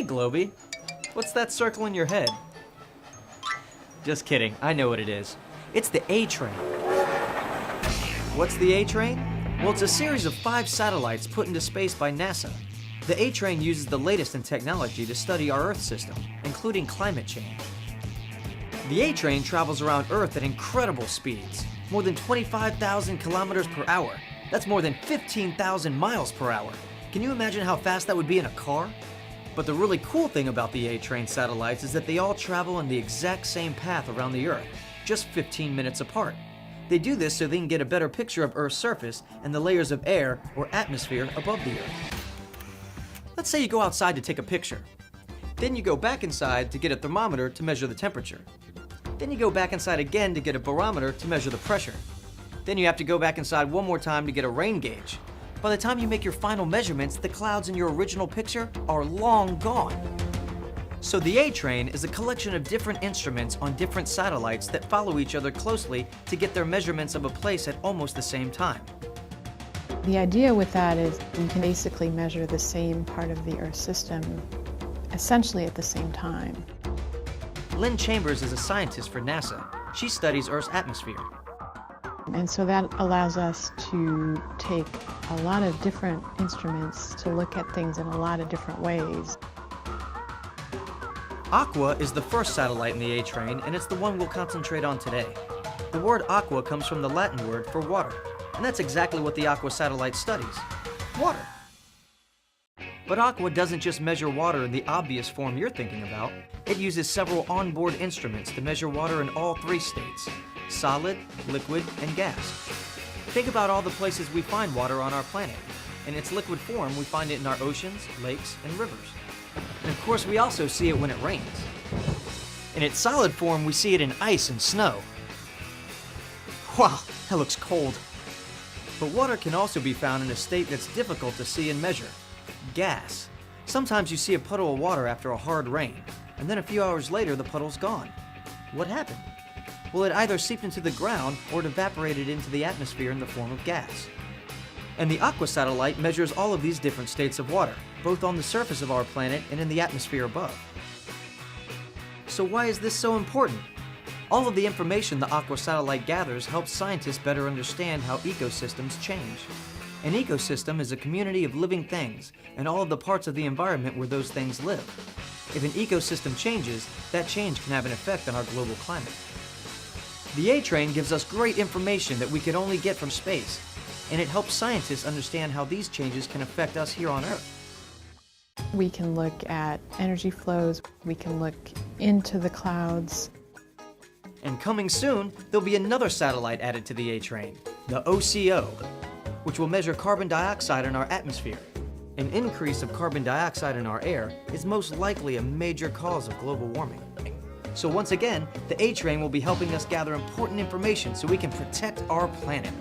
Hey, Globy. What's that circle in your head? Just kidding, I know what it is. It's the A-Train. What's the A-Train? Well, it's a series of 5 satellites put into space by NASA. The A-Train uses the latest in technology to study our Earth system, including climate change. The A-Train travels around Earth at incredible speeds, more than 25,000 kilometers per hour. That's more than 15,000 miles per hour. Can you imagine how fast that would be in a car? But the really cool thing about the A-Train satellites is that they all travel on the exact same path around the Earth, just 15 minutes apart. They do this so they can get a better picture of Earth's surface and the layers of air or atmosphere above the Earth. Let's say you go outside to take a picture. Then you go back inside to get a thermometer to measure the temperature. Then you go back inside again to get a barometer to measure the pressure. Then you have to go back inside one more time to get a rain gauge. By the time you make your final measurements, the clouds in your original picture are long gone. So the A-Train is a collection of different instruments on different satellites that follow each other closely to get their measurements of a place at almost the same time. The idea with that is you can basically measure the same part of the Earth system essentially at the same time. Lynn Chambers is a scientist for NASA. She studies Earth's atmosphere. And so that allows us to take a lot of different instruments to look at things in a lot of different ways. Aqua is the first satellite in the A-Train, and it's the one we'll concentrate on today. The word aqua comes from the Latin word for water, and that's exactly what the Aqua satellite studies: water. But Aqua doesn't just measure water in the obvious form you're thinking about. It uses several onboard instruments to measure water in all 3 states: solid, liquid, and gas. Think about all the places we find water on our planet. In its liquid form, we find it in our oceans, lakes, and rivers. And of course, we also see it when it rains. In its solid form, we see it in ice and snow. Wow, that looks cold. But water can also be found in a state that's difficult to see and measure: gas. Sometimes you see a puddle of water after a hard rain, and then a few hours later the puddle's gone. What happened? Well, it either seeped into the ground or it evaporated into the atmosphere in the form of gas. And the Aqua satellite measures all of these different states of water, both on the surface of our planet and in the atmosphere above. So why is this so important? All of the information the Aqua satellite gathers helps scientists better understand how ecosystems change. An ecosystem is a community of living things and all of the parts of the environment where those things live. If an ecosystem changes, that change can have an effect on our global climate. The A-Train gives us great information that we could only get from space, and it helps scientists understand how these changes can affect us here on Earth. We can look at energy flows, we can look into the clouds. And coming soon, there'll be another satellite added to the A-Train, the OCO, which will measure carbon dioxide in our atmosphere. An increase of carbon dioxide in our air is most likely a major cause of global warming. So once again, the A-Train will be helping us gather important information so we can protect our planet.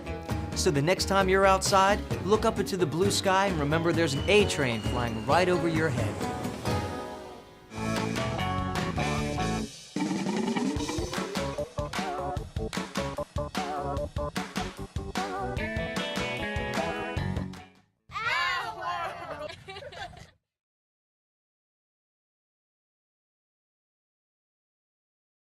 So the next time you're outside, look up into the blue sky and remember there's an A-Train flying right over your head.